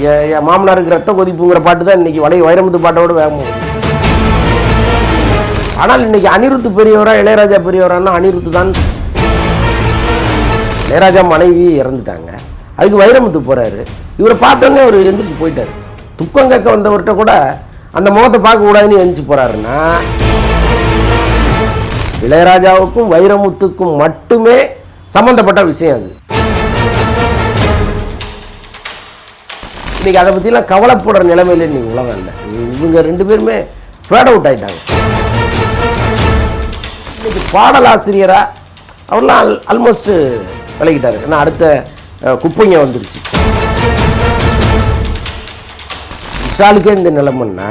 என் மாமனாருக்கு ரத்த கொதிப்புங்கிற பாட்டு தான் இன்னைக்கு வைரமுத்து பாட்டோட வேகமாக. ஆனால் இன்னைக்கு அனிருத்து பெரியவரா இளையராஜா பெரியவரான்னா அனிருத்து தான். இளையராஜா மனைவி இறந்துட்டாங்க, அதுக்கு வைரமுத்து போறாரு. இவரை பார்த்தோன்னே அவர் எந்திரிச்சு போயிட்டாரு. துக்கம் கேட்க வந்தவர்கிட்ட கூட அந்த முகத்தை பார்க்க கூடாதுன்னு எந்திரிச்சு போறாருன்னா இளையராஜாவுக்கும் வைரமுத்துக்கும் மட்டுமே சம்பந்தப்பட்ட விஷயம் அது. இன்னைக்கு அதை பற்றிலாம் கவலைப்படுற நிலைமையில இன்னைக்கு உலகம் இல்லை. இவங்க ரெண்டு பேருமே ஃபேட் அவுட் ஆகிட்டாங்க. இன்னைக்கு பாடலாசிரியரா அவர்லாம் ஆல்மோஸ்ட் விலகிட்டாரு. ஏன்னா அடுத்த குப்பைங்க வந்துருச்சு. விஷாலுக்கே இந்த நிலைமைன்னா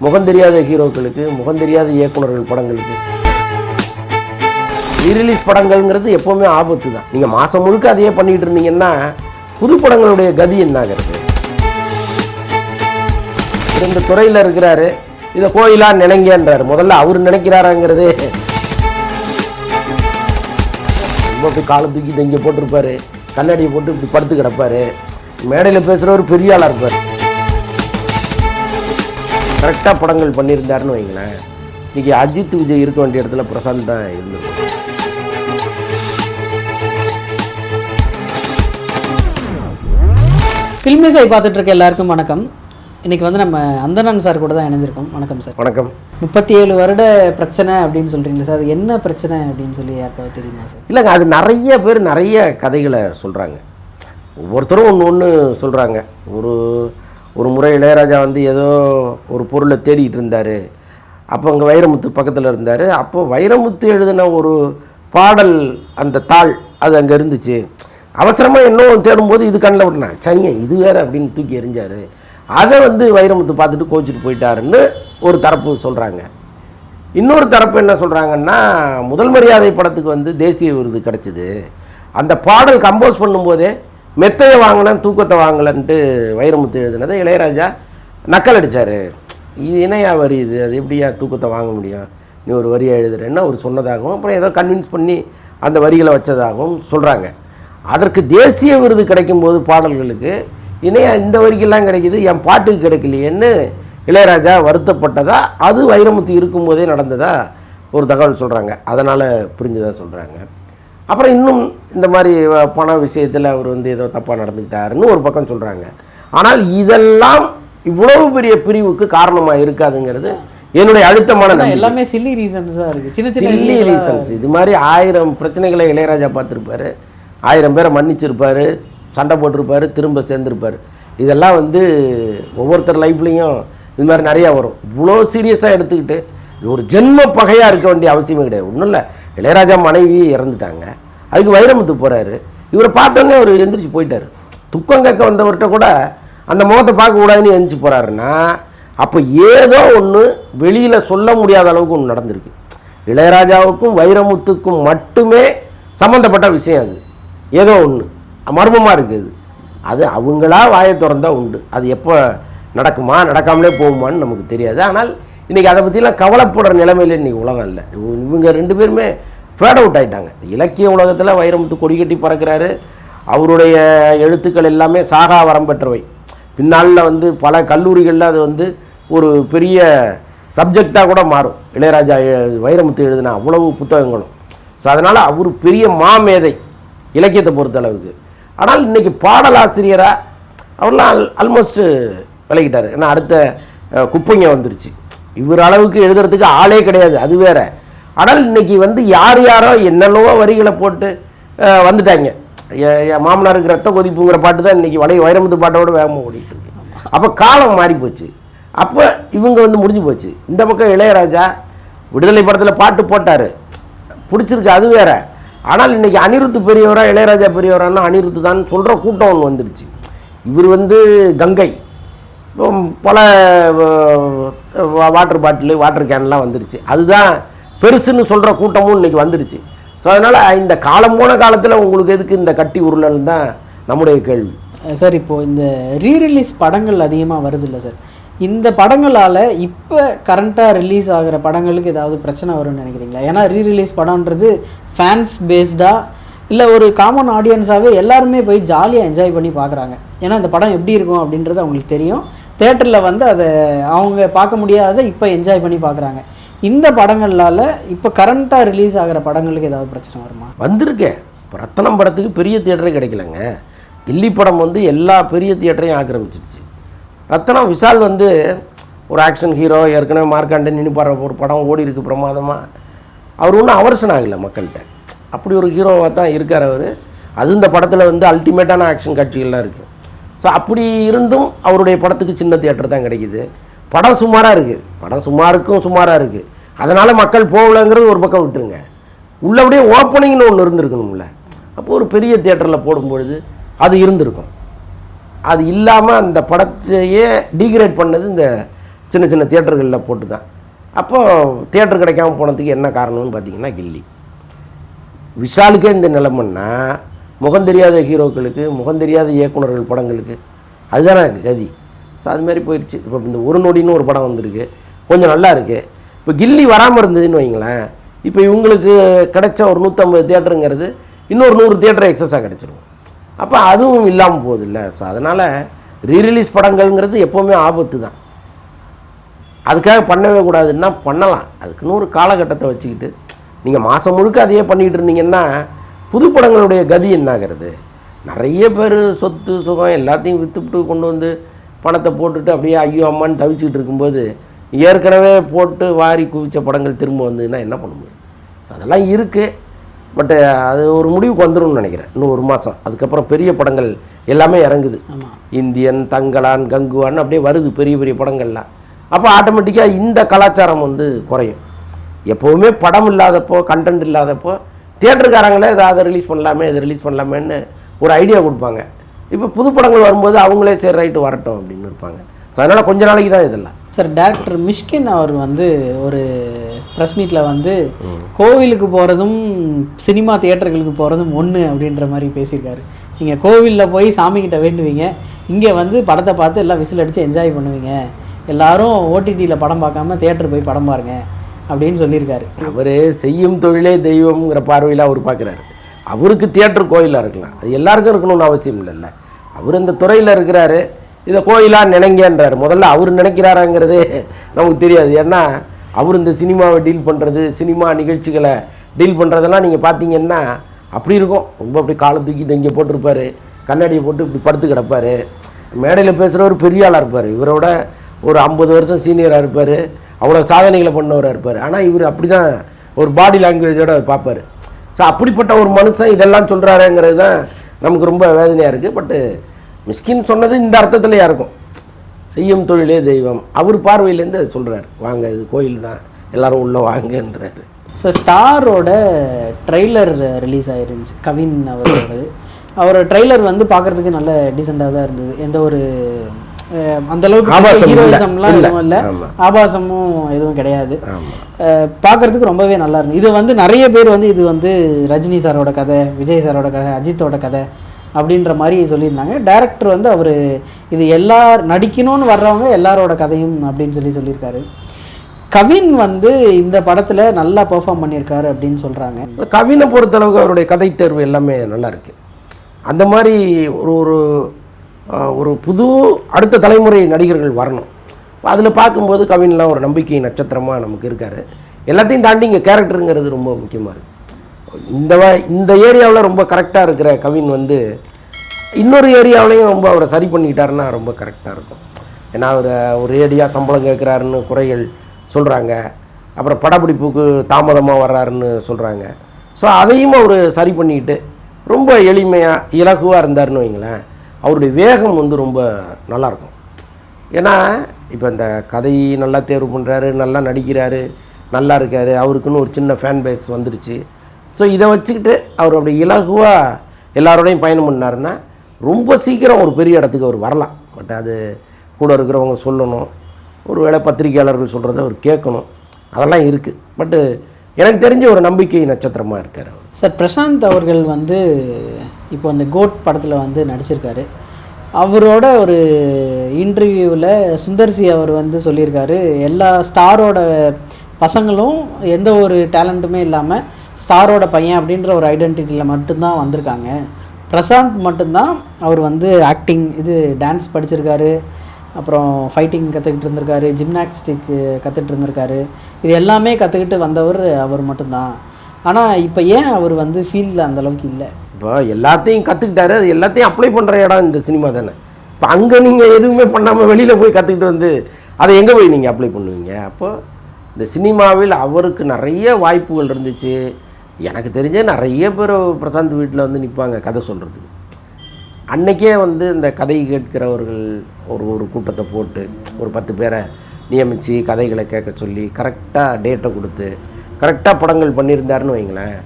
முகம் தெரியாத ஹீரோக்களுக்கு, முகம் தெரியாத இயக்குநர்கள் படங்களுக்கு ரீரிலீஸ் படங்கள்ங்கிறது எப்போவுமே ஆபத்து தான். நீங்கள் மாதம் முழுக்க அதையே பண்ணிகிட்டு இருந்தீங்கன்னா புது படங்களுடைய கதி என்னாகிறது? இந்த துறையில் இருக்கிறாரு, இதை கோயிலாக நினைங்கன்றார். முதல்ல அவர் நினைக்கிறாராங்கிறதே ரொம்ப காலை தூக்கி இங்கே போட்டிருப்பாரு, கண்ணாடியை போட்டு இப்படி படுத்து கிடப்பாரு, மேடையில் பேசுகிறவர் பெரிய ஆளாக இருப்பார். கரெக்டாக படங்கள் பண்ணியிருந்தாருன்னு வைங்களேன், இன்னைக்கு அஜித் விஜய் இருக்க வேண்டிய இடத்துல பிரசாந்த் தான் இருந்திருக்கும். ஃபில்மிஃபை பார்த்துட்டு இருக்க எல்லாருக்கும் வணக்கம். இன்றைக்கி வந்து நம்ம அந்தணன் சார் கூட தான் இணைஞ்சிருக்கோம். வணக்கம் சார். வணக்கம். 37 வருட பிரச்சனை அப்படின்னு சொல்கிறீங்களா சார், அது என்ன பிரச்சனை அப்படின்னு சொல்லி யாருக்காவது தெரியுமா சார்? இல்லைங்க, அது நிறைய பேர் நிறைய கதைகளை சொல்கிறாங்க. ஒவ்வொருத்தரும் ஒன்று சொல்கிறாங்க. ஒரு முறை இளையராஜா வந்து ஏதோ ஒரு பொருளை தேடிக்கிட்டு இருந்தார். அப்போ அங்கே வைரமுத்து பக்கத்தில் இருந்தார். அப்போது வைரமுத்து எழுதின ஒரு பாடல் அந்த தாள் அது அங்கே இருந்துச்சு. அவசரமாக இன்னும் தேடும்போது இது கண்ணில் விட்டுனா சனியை இது வேறு அப்படின்னு தூக்கி எறிஞ்சார். அதை வந்து வைரமுத்து பார்த்துட்டு கோச்சிட்டு போயிட்டாருன்னு ஒரு தரப்பு சொல்கிறாங்க. இன்னொரு தரப்பு என்ன சொல்கிறாங்கன்னா, முதல் மரியாதை படத்துக்கு வந்து தேசிய விருது கிடச்சிது. அந்த பாடல் கம்போஸ் பண்ணும்போதே மெத்தையை வாங்கினேன் தூக்கத்தை வாங்கலன்ட்டு வைரமுத்து எழுதினதை இளையராஜா நக்கல் அடித்தார். இது இணையா வரி, இது அது எப்படியா தூக்கத்தை வாங்க முடியும், நீ ஒரு வரியை எழுதுறேன்னு அவர் சொன்னதாகவும் அப்புறம் ஏதோ கன்வின்ஸ் பண்ணி அந்த வரிகளை வச்சதாகவும் சொல்கிறாங்க. அதற்கு தேசிய விருது கிடைக்கும்போது பாடல்களுக்கு இணையா இந்த வரிக்கெல்லாம் கிடைக்கிது, என் பாட்டுக்கு கிடைக்கலையேன்னு இளையராஜா வருத்தப்பட்டதா, அது வைரமுத்து இருக்கும்போதே நடந்ததா ஒரு தகவல் சொல்கிறாங்க. அதனால் புரிஞ்சதாக சொல்கிறாங்க. அப்புறம் இன்னும் இந்த மாதிரி பண விஷயத்தில் அவர் வந்து ஏதோ தப்பாக நடந்துக்கிட்டாருன்னு ஒரு பக்கம் சொல்கிறாங்க. ஆனால் இதெல்லாம் இவ்வளவு பெரிய பிரிவுக்கு காரணமாக இருக்காதுங்கிறது என்னுடைய அழுத்தமான எல்லாமே சில்லி ரீசன்ஸாக இருக்குது. சின்ன சில்லி ரீசன்ஸ். இது மாதிரி 1000 பிரச்சனைகளை இளையராஜா பார்த்துருப்பாரு, 1000 பேரை மன்னிச்சிருப்பார், சண்டை போட்டிருப்பார், திரும்ப சேர்ந்துருப்பார். இதெல்லாம் வந்து ஒவ்வொருத்தர் லைஃப்லேயும் இது மாதிரி நிறையா வரும். இவ்வளோ சீரியஸாக எடுத்துக்கிட்டு ஒரு ஜென்ம பகையாக இருக்க வேண்டிய அவசியமே கிடையாது. ஒன்றும் இல்லை, இளையராஜா மனைவி இறந்துட்டாங்க, அதுக்கு வைரமுத்து போகிறாரு. இவரை பார்த்தோன்னே அவர் எந்திரிச்சு போயிட்டார். துக்கம் கேட்க வந்தவர்கிட்ட கூட அந்த முகத்தை பார்க்க கூடாதுன்னு எந்திரிச்சு போகிறாருன்னா அப்போ ஏதோ ஒன்று வெளியில் சொல்ல முடியாத அளவுக்கு ஒன்று நடந்திருக்கு. இளையராஜாவுக்கும் வைரமுத்துக்கும் மட்டுமே சம்மந்தப்பட்ட விஷயம் அது. ஏதோ ஒன்று மர்மமாக இருக்குது. அது அவங்களா வாயை திறந்தா உண்டு. அது எப்போ நடக்குமா நடக்காமலே போகுமான்னு நமக்கு தெரியாது. ஆனால் இன்றைக்கி அதை பற்றிலாம் கவலைப்படுற நிலைமையில் இன்றைக்கி உலகம் இல்லை. இவங்க ரெண்டு பேருமே ஃபேட் அவுட் ஆகிட்டாங்க. இலக்கிய உலகத்தில் வைரமுத்து கொடி கட்டி பறக்கிறாரு. அவருடைய எழுத்துக்கள் எல்லாமே சாகா வரம் பெற்றவை. பின்னாளில் வந்து பல கல்லூரிகளில் அது வந்து ஒரு பெரிய சப்ஜெக்டாக கூட மாறும். இளையராஜா வைரமுத்து எழுதினா அவ்வளவு புத்தகங்களும். ஸோ அதனால் அவர் பெரிய மாமேதை இலக்கியத்தை பொறுத்தளவுக்கு. ஆனால் இன்றைக்கி பாடலாசிரியராக அவர்லாம் ஆல்மோஸ்ட் விலகிட்டார். ஏன்னா அடுத்த குப்பைங்க வந்துருச்சு. இவர் அளவுக்கு எழுதுறதுக்கு ஆளே கிடையாது, அது வேற. ஆனால் இன்றைக்கி வந்து யார் யாரோ என்னென்னவோ வரிகளை போட்டு வந்துட்டாங்க. என் மாமனாருக்கு ரத்த கொதிப்புங்கிற பாட்டு தான் இன்றைக்கி வைரமுத்து பாட்டோட வேகமாக ஓடிட்டு இருக்கு. அப்போ காலம் மாறி போச்சு. அப்போ இவங்க வந்து முடிஞ்சு போச்சு. இந்த பக்கம் இளையராஜா விடுதலை படத்தில் பாட்டு போட்டார், பிடிச்சிருக்கு, அது வேற. ஆனால் இன்றைக்கி அனிருத்து பெரியவரா இளையராஜா பெரியவரான்னா அனிருத்து தான் சொல்கிற கூட்டம் ஒன்று வந்துடுச்சு. இவர் வந்து கங்கை, பல வாட்டர் பாட்டிலு வாட்டர் கேன்லாம் வந்துடுச்சு, அதுதான் பெருசுன்னு சொல்கிற கூட்டமும் இன்றைக்கி வந்துடுச்சு. ஸோ அதனால் இந்த காலம் போன காலத்தில் உங்களுக்கு எதுக்கு இந்த கட்டி உருளன்னு தான் நம்முடைய கேள்வி. சார், இப்போது இந்த ரீரிலீஸ் படங்கள் அதிகமாக வருது இல்லை சார், இந்த படங்களால் இப்போ கரண்ட்டாக ரிலீஸ் ஆகிற படங்களுக்கு ஏதாவது பிரச்சனை வரும்னு நினைக்கிறீங்களா? ஏன்னா ரீரிலீஸ் படம்ன்றது ஃபேன்ஸ் பேஸ்டாக இல்லை ஒரு காமன் ஆடியன்ஸாகவே எல்லாருமே போய் ஜாலியாக என்ஜாய் பண்ணி பார்க்குறாங்க. ஏன்னா இந்த படம் எப்படி இருக்கும் அப்படின்றது அவங்களுக்கு தெரியும். தேட்டரில் வந்து அதை அவங்க பார்க்க முடியாத இப்போ என்ஜாய் பண்ணி பார்க்குறாங்க. இந்த படங்களால் இப்போ கரண்ட்டாக ரிலீஸ் ஆகிற படங்களுக்கு ஏதாவது பிரச்சனை வருமா? வந்திருக்கேன். இப்போ ரத்தனம் படத்துக்கு பெரிய தியேட்டரே கிடைக்கலங்க. கில்லி படம் வந்து எல்லா பெரிய தியேட்டரையும் ஆக்கிரமிச்சிருச்சு. ரத்தனம் விஷால் வந்து ஒரு ஆக்ஷன் ஹீரோ, ஏற்கனவே மார்க்காண்டன் நினைப்பார் ஒரு படம் ஓடி இருக்குது பிரமாதமாக. அவர் ஒன்றும் அவர்சன் ஆகலை மக்கள்கிட்ட. அப்படி ஒரு ஹீரோவாக தான் இருக்கார் அவர். அது இந்த படத்தில் வந்து அல்டிமேட்டான ஆக்ஷன் காட்சிகள்லாம் இருக்குது. ஸோ அப்படி இருந்தும் அவருடைய படத்துக்கு சின்ன தியேட்டர் தான் கிடைக்கிது. படம் சுமாராக இருக்குது. படம் சுமாராக இருக்குது. அதனால் மக்கள் போகலைங்கிறது ஒரு பக்கம் விட்டுருங்க. உள்ளபடியே ஓப்பனிங்னு ஒன்று இருந்திருக்கணும்ல. அப்போது ஒரு பெரிய தியேட்டரில் போடும்பொழுது அது இருந்திருக்கும். அது இல்லாமல் அந்த படத்தையே டீக்ரேட் பண்ணது இந்த சின்ன சின்ன தியேட்டர்களில் போட்டு தான். அப்போது தியேட்டர் கிடைக்காம போனதுக்கு என்ன காரணம்னு பார்த்தீங்கன்னா கில்லி. விஷாலுக்கே இந்த நிலைமைன்னா முகம் தெரியாத ஹீரோக்களுக்கு, முகம் தெரியாத இயக்குனர்கள் படங்களுக்கு அதுதானே கதி. ஸோ அதுமாரி போயிடுச்சு. இப்போ இந்த ஒரு நொடின்னு ஒரு படம் வந்திருக்கு, கொஞ்சம் நல்லா இருக்குது. இப்போ கில்லி வராமல் இருந்ததுன்னு வைங்களேன், இப்போ இவங்களுக்கு கிடைச்ச ஒரு 150 தியேட்டருங்கிறது இன்னொரு 100 தியேட்டர் எக்ஸஸாக கிடச்சிரும். அப்போ அதுவும் இல்லாமல் போகுது இல்லை. ஸோ அதனால் ரீரிலீஸ் படங்கள்ங்கிறது எப்போவுமே ஆபத்து தான். அதுக்காக பண்ணவே கூடாதுன்னா பண்ணலாம். அதுக்குன்னு ஒரு காலகட்டத்தை வச்சுக்கிட்டு நீங்கள் மாதம் முழுக்க அதையே பண்ணிக்கிட்டு இருந்தீங்கன்னா புது படங்களுடைய கதி என்னாகிறது? நிறைய பேர் சொத்து சுகம் எல்லாத்தையும் விற்றுவிட்டு கொண்டு வந்து பணத்தை போட்டுட்டு அப்படியே ஐயோ அம்மான்னு தவிச்சிக்கிட்டு இருக்கும்போது ஏற்கனவே போட்டு வாரி குவிச்ச படங்கள் திரும்ப வந்ததுன்னா என்ன பண்ண முடியும்? ஸோ அதெல்லாம் இருக்குது. பட்டு அது ஒரு முடிவுக்கு வந்துடும்னு நினைக்கிறேன். இன்னும் ஒரு மாதம். அதுக்கப்புறம் பெரிய படங்கள் எல்லாமே இறங்குது. இந்தியன், தங்கலான், கங்குவான் அப்படியே வருது பெரிய பெரிய படங்கள்லாம். அப்போ ஆட்டோமேட்டிக்காக இந்த கலாச்சாரம் வந்து குறையும். எப்போவுமே படம் இல்லாதப்போ, கண்டென்ட் இல்லாதப்போ தியேட்டருக்காரங்களே அதை ரிலீஸ் பண்ணலாமே, இதை ரிலீஸ் பண்ணலாமேன்னு ஒரு ஐடியா கொடுப்பாங்க. இப்போ புது படங்கள் வரும்போது அவங்களே சரி ரைட்டு வரட்டும் அப்படின்னு இருப்பாங்க. ஸோ அதனால் கொஞ்ச நாளைக்கு தான் இதெல்லாம். சார், டைரக்டர் மிஷ்கின் அவர் வந்து ஒரு ப்ரெஸ் மீட்டில் வந்து கோவிலுக்கு போகிறதும் சினிமா தியேட்டர்களுக்கு போகிறதும் ஒன்று அப்படின்ற மாதிரி பேசியிருக்காரு. நீங்கள் கோவிலில் போய் சாமிக்கிட்ட வேண்டுவீங்க, இங்கே வந்து படத்தை பார்த்து எல்லாம் விசில் அடித்து என்ஜாய் பண்ணுவீங்க, எல்லாரும் ஓடிடியில் படம் பார்க்காம தியேட்டர் போய் படம் பாருங்க அப்படின்னு சொல்லியிருக்காரு. அவர் செய்யும் தொழிலே தெய்வம்ங்கிற பார்வையில் அவர் பார்க்குறாரு. அவருக்கு தியேட்டர் கோயிலாக இருக்கலாம், அது எல்லாருக்கும் இருக்கணும்னு அவசியம் இல்லைல்ல. அவர் இந்த துறையில் இருக்கிறாரு, இதை கோயிலாக நினைங்கன்றார். முதல்ல அவர் நினைக்கிறாராங்கிறதே நமக்கு தெரியாது. ஏன்னா அவர் இந்த சினிமாவை டீல் பண்ணுறது, சினிமா நிகழ்ச்சிகளை டீல் பண்ணுறதெல்லாம் நீங்கள் பார்த்தீங்கன்னா அப்படி இருக்கும். ரொம்ப அப்படி காலை தூக்கி இங்கே போட்டிருப்பார், கண்ணாடியை போட்டு இப்படி படுத்து கிடப்பார். மேடையில் பேசுகிறவர் பெரிய ஆளாக இருப்பார், இவரோட ஒரு 50 வருஷம் சீனியராக இருப்பார், அவ்வளோ சாதனைகளை பண்ணவராக இருப்பார். ஆனால் இவர் அப்படி தான் ஒரு பாடி லாங்குவேஜோடு பார்ப்பார். ஸோ அப்படிப்பட்ட ஒரு மனுஷன் இதெல்லாம் சொல்கிறாருங்கிறது தான் நமக்கு ரொம்ப வேதனையாக இருக்குது. பட்டு மிஷ்கின் சொன்னது இந்த அர்த்தத்துலையாக இருக்கும், செய்யும் தொழிலே தெய்வம். அவர் பார்வையிலேருந்து சொல்கிறார், வாங்க இது கோயில் தான், எல்லோரும் உள்ளே வாங்கன்றாரு. ஸோ ஸ்டாரோட ட்ரெய்லர் ரிலீஸ் ஆகிருந்துச்சு, கவின் அவரோடது. அவர் ட்ரெய்லர் வந்து பார்க்குறதுக்கு நல்ல டீசெண்டாக தான் இருந்தது. எந்த ஒரு அந்தளவுக்கு ஹீரோயிசம்லாம் எதுவும் இல்லை, ஆபாசமும் எதுவும் கிடையாது. பார்க்குறதுக்கு ரொம்பவே நல்லா இருந்தது. இது வந்து நிறைய பேர் வந்து இது வந்து ரஜினி சாரோட கதை, விஜய் சாரோட கதை, அஜித்தோட கதை அப்படின்ற மாதிரி சொல்லியிருந்தாங்க. டைரக்டர் வந்து அவர் இது நடிக்கணும்னு வர்றவங்க எல்லாரோட கதையும் அப்படின்னு சொல்லியிருக்காரு. கவின் வந்து இந்த படத்தில் நல்லா பெர்ஃபார்ம் பண்ணியிருக்காரு அப்படின்னு சொல்கிறாங்க. கவினை பொறுத்தளவுக்கு அவருடைய கதை தேர்வு எல்லாமே நல்லா இருக்குது. அந்த மாதிரி ஒரு ஒரு புது அடுத்த தலைமுறை நடிகர்கள் வரணும். அதில் பார்க்கும்போது கவின்லாம் ஒரு நம்பிக்கை நட்சத்திரமாக நமக்கு இருக்கார். எல்லாத்தையும் தாண்டி இங்கே கேரக்டருங்கிறது ரொம்ப முக்கியமாக இருக்குது. இந்த ஏரியாவில் ரொம்ப கரெக்டாக இருக்கிற கவின் வந்து இன்னொரு ஏரியாவிலையும் ரொம்ப அவரை சரி பண்ணிக்கிட்டாருன்னா ரொம்ப கரெக்டாக இருக்கும். ஏன்னா அவர் ஒரு ஏடியாக சம்பளம் கேட்குறாருன்னு குறைகள் சொல்கிறாங்க, அப்புறம் படப்பிடிப்புக்கு தாமதமாக வர்றாருன்னு சொல்கிறாங்க. ஸோ அதையும் அவர் சரி பண்ணிக்கிட்டு ரொம்ப எளிமையாக இலகுவாக இருந்தாருன்னு வைங்களேன், அவருடைய வேகம் வந்து ரொம்ப நல்லாயிருக்கும். ஏன்னா இப்போ இந்த கதை நல்லா தேர்வு பண்ணுறாரு, நல்லா நடிக்கிறாரு, நல்லா இருக்கார், அவருக்குன்னு ஒரு சின்ன ஃபேன் பேஸ் வந்துருச்சு. ஸோ இதை வச்சுக்கிட்டு அவர் அப்படி இலகுவாக எல்லாரோடையும் பயணம் பண்ணாருன்னா ரொம்ப சீக்கிரம் ஒரு பெரிய இடத்துக்கு அவர் வரலாம். பட் அது கூட இருக்கிறவங்க சொல்லணும், ஒரு வேளை பத்திரிகையாளர்கள் சொல்கிறத அவர் கேட்கணும், அதெல்லாம் இருக்குது. பட்டு எனக்கு தெரிஞ்ச ஒரு நம்பிக்கை நட்சத்திரமாக இருக்கார் அவர். சார், பிரசாந்த் அவர்கள் வந்து இப்போ அந்த கோட் படத்தில் வந்து நடிச்சிருக்காரு. அவரோட ஒரு இன்டர்வியூவில் சுந்தர்சி அவர் வந்து சொல்லியிருக்காரு, எல்லா ஸ்டாரோட பசங்களும் எந்த ஒரு டேலண்ட்டுமே இல்லாமல் ஸ்டாரோட பையன் அப்படின்ற ஒரு ஐடென்டிட்டியில் மட்டும்தான் வந்திருக்காங்க. பிரசாந்த் மட்டும்தான் அவர் வந்து ஆக்டிங், இது டான்ஸ் படிச்சிருக்காரு, அப்புறம் ஃபைட்டிங் கற்றுக்கிட்டு இருந்திருக்காரு, ஜிம்னாஸ்டிக்கு கற்றுக்கிட்டு இருந்திருக்காரு. இது எல்லாமே கற்றுக்கிட்டு வந்தவர் அவர் மட்டும்தான். ஆனால் இப்போ ஏன் அவர் வந்து ஃபீல்டில் அந்தளவுக்கு இல்லை? இப்போ எல்லாத்தையும் கற்றுக்கிட்டாரு, அது எல்லாத்தையும் அப்ளை பண்ணுற இடம் இந்த சினிமா தானே. இப்போ அங்கே நீங்கள் எதுவுமே பண்ணாமல் வெளியில் போய் கற்றுக்கிட்டு வந்து அதை எங்கே போய் நீங்கள் அப்ளை பண்ணுவீங்க? அப்போ இந்த சினிமாவில் அவருக்கு நிறைய வாய்ப்புகள் இருந்துச்சு. எனக்கு தெரிஞ்ச நிறைய பேர் பிரசாந்த் வீட்டில் வந்து நிற்பாங்க கதை சொல்கிறதுக்கு. அன்றைக்கே வந்து இந்த கதை கேட்கிறவர்கள் ஒரு கூட்டத்தை போட்டு ஒரு 10 பேரை நியமித்து கதைகளை கேட்க சொல்லி கரெக்டாக டேட்டை கொடுத்து கரெக்டாக படங்கள் பண்ணியிருந்தாருன்னு வைங்களேன்,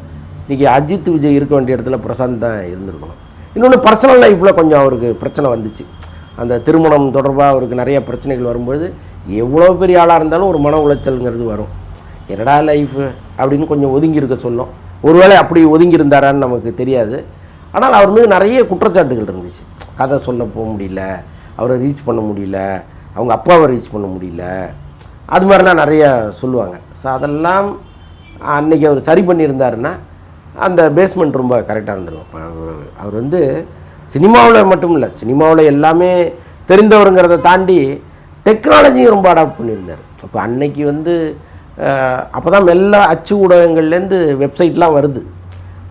இன்றைக்கி அஜித் விஜய் இருக்க வேண்டிய இடத்துல பிரசாந்த் தான் இருந்திருக்கணும். இன்னொன்று பர்சனல் லைஃப்பில் கொஞ்சம் அவருக்கு பிரச்சனை வந்துச்சு. அந்த திருமணம் தொடர்பாக அவருக்கு நிறைய பிரச்சனைகள் வரும்போது எவ்வளோ பெரிய ஆளாக இருந்தாலும் ஒரு மன உளைச்சல்ங்கிறது வரும். என்னடா லைஃபு அப்படின்னு கொஞ்சம் ஒதுங்கி இருக்க சொல்லும். ஒருவேளை அப்படி ஒதுங்கி இருந்தாரான்னு நமக்கு தெரியாது. ஆனால் அவர் மீது நிறைய குற்றச்சாட்டுகள் இருந்துச்சு. கதை சொல்ல போக முடியல, அவரை ரீச் பண்ண முடியல, அவங்க அப்பாவை ரீச் பண்ண முடியல, அது மாதிரிலாம் நிறையா சொல்லுவாங்க. ஸோ அதெல்லாம் அன்றைக்கி அவர் சரி பண்ணியிருந்தாருன்னா அந்த பேஸ்மெண்ட் ரொம்ப கரெக்டாக இருந்துருக்கும். அவர் வந்து சினிமாவில் மட்டும் இல்லை, சினிமாவில் எல்லாமே தெரிந்தவருங்கிறத தாண்டி டெக்னாலஜியும் ரொம்ப அடாப்ட் பண்ணியிருந்தார். இப்போ அன்னைக்கு வந்து அப்போ தான் மெல்ல அச்சு ஊடகங்கள்லேருந்து வெப்சைட்லாம் வருது.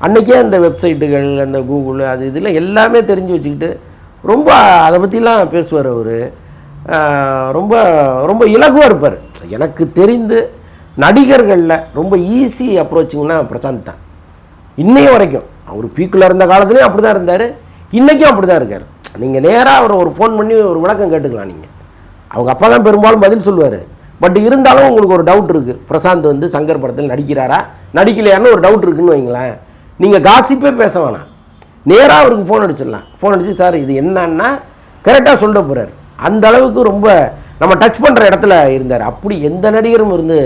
அன்றைக்கே அந்த வெப்சைட்டுகள், அந்த கூகுள், அது இதில் எல்லாமே தெரிஞ்சு வச்சுக்கிட்டு ரொம்ப அதை பற்றிலாம் பேசுவார். அவர் ரொம்ப ரொம்ப இலகுவாக இருப்பார். எனக்கு தெரிந்து நடிகர்களில் ரொம்ப ஈஸி அப்ரோச்சிங்னா பிரசாந்த் தான். இன்னைய வரைக்கும் அவர் பீக்கில் இருந்த காலத்துலேயும் அப்படி தான் இருந்தார், இன்றைக்கும் அப்படி தான் இருக்கார். நீங்கள் நேராக அவரை ஒரு ஃபோன் பண்ணி ஒரு விளக்கம் கேட்டுக்கலாம். நீங்கள் அவங்க அப்பா தான் பெரும்பாலும் பதில் சொல்லுவார். பட் இருந்தாலும் உங்களுக்கு ஒரு டவுட் இருக்குது, பிரசாந்த் வந்து சங்கர் படத்தில் நடிக்கிறாரா நடிக்கலையான்னு ஒரு டவுட் இருக்குதுன்னு வைங்களேன். நீங்கள் காசிப்பே பேச வேணாம், நேராக அவருக்கு ஃபோன் அடிச்சிடலாம். ஃபோன் அடித்து சார் இது என்னன்னா கரெக்டாக சொல்ல போகிறார். அந்த அளவுக்கு ரொம்ப நம்ம டச் பண்ணுற இடத்துல இருந்தார். அப்படி எந்த நடிகரும் இருந்து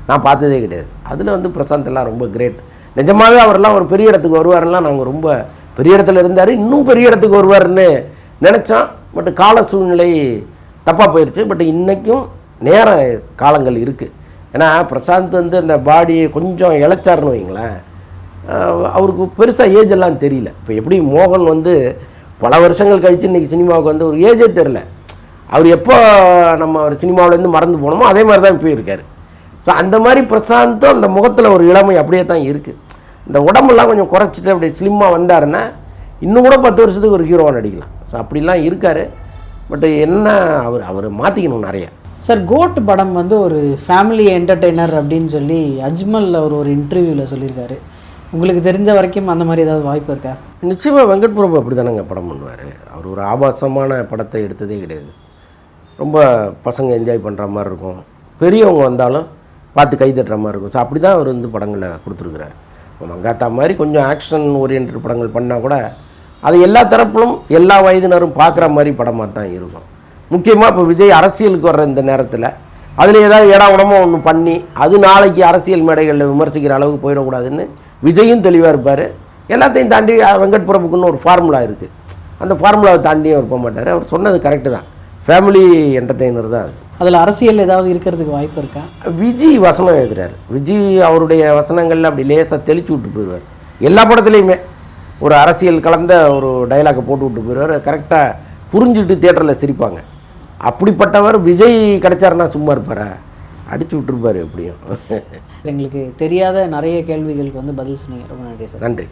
நான் பார்த்ததே கிடையாது. அதில் வந்து பிரசாந்த் எல்லாம் ரொம்ப கிரேட். நிஜமாகவே அவரெல்லாம் ஒரு பெரிய இடத்துக்கு வருவாருலாம் நாங்கள் ரொம்ப பெரிய இடத்துல இருந்தார், இன்னும் பெரிய இடத்துக்கு வருவார்னு நினச்சோம். பட் கால சூழ்நிலை தப்பாக போயிடுச்சு. பட் இன்றைக்கும் நேர காலங்கள் இருக்குது. ஏன்னா பிரசாந்த் வந்து அந்த பாடியை கொஞ்சம் இழைச்சாருன்னு வைங்களேன், அவருக்கு பெருசாக ஏஜ் எல்லாம் தெரியல. இப்போ எப்படி மோகன் வந்து பல வருஷங்கள் கழித்து இன்றைக்கி சினிமாவுக்கு வந்து ஒரு ஏஜே தெரில. அவர் எப்போ நம்ம ஒரு சினிமாவிலேருந்து மறந்து போனோமோ அதே மாதிரி தான் இப்போ இருக்கார். ஸோ அந்த மாதிரி பிரசாந்தும் அந்த முகத்தில் ஒரு இளமை அப்படியே தான் இருக்குது. இந்த உடம்பெல்லாம் கொஞ்சம் குறைச்சிட்டு அப்படி ஸ்லிம்மாக வந்தாருன்னா இன்னும் கூட 10 வருஷத்துக்கு ஒரு ஹீரோவாக நடிக்கலாம். ஸோ அப்படிலாம் இருக்கார். பட் என்ன அவர் மாற்றிக்கணும் நிறைய. சார், கோட் படம் வந்து ஒரு ஃபேமிலி என்டர்டெய்னர் அப்படின்னு சொல்லி அஜ்மல் அவர் ஒரு இன்டர்வியூவில் சொல்லியிருக்காரு. உங்களுக்கு தெரிஞ்ச வரைக்கும் அந்த மாதிரி ஏதாவது வாய்ப்பு இருக்கா? நிச்சயமாக வெங்கட் பிரபு அப்படி தானேங்க படம் பண்ணுவார். அவர் ஒரு ஆபாசமான படத்தை எடுத்ததே கிடையாது. ரொம்ப பசங்க என்ஜாய் பண்ணுற மாதிரி இருக்கும், பெரியவங்க வந்தாலும் பார்த்து கை தட்டுற மாதிரி இருக்கும். ஸோ அப்படி தான் அவர் வந்து படங்களை கொடுத்துருக்குறாரு. இப்போ மங்காத்தா மாதிரி கொஞ்சம் ஆக்ஷன் ஓரியன்ட் படங்கள் பண்ணால் கூட அது எல்லா தரப்பிலும் எல்லா வயதினரும் பார்க்குற மாதிரி படமாக தான் இருக்கும். முக்கியமாக இப்போ விஜய் அரசியலுக்கு வர்ற இந்த நேரத்தில் அதில் ஏதாவது ஏடாகுடமாக ஒன்று பண்ணி அது நாளைக்கு அரசியல் மேடைகளில் விமர்சிக்கிற அளவுக்கு போயிடக்கூடாதுன்னு விஜயும் தெளிவாக இருப்பார். எல்லாத்தையும் தாண்டி வெங்கட் பிரபுக்குன்னு ஒரு ஃபார்முலா இருக்குது, அந்த ஃபார்முலாவை தாண்டியும் அவர் போக மாட்டார். அவர் சொன்னது கரெக்டு தான், ஃபேமிலி என்டர்டெய்னர் தான் அது. அதில் அரசியல் ஏதாவது இருக்கிறதுக்கு வாய்ப்பு இருக்கா? விஜய் வசனம் எழுதுகிறார். விஜய் அவருடைய வசனங்களில் அப்படி லேசாக தெளிச்சு விட்டு போயிடுவார். எல்லா படத்துலையுமே ஒரு அரசியல் கலந்த ஒரு டைலாக்கை போட்டு விட்டு போயிடுவார். கரெக்டாக புரிஞ்சுக்கிட்டு தியேட்டரில் சிரிப்பாங்க. அப்படிப்பட்டவர் விஜய் கிடைச்சாருன்னா சும்மா இருப்பாரா? அடிச்சு விட்டுருப்பார் எப்படியும். எங்களுக்கு தெரியாத நிறைய கேள்விகளுக்கு வந்து பதில் சொன்னீங்க. ரொம்ப நன்றி சார். நன்றி.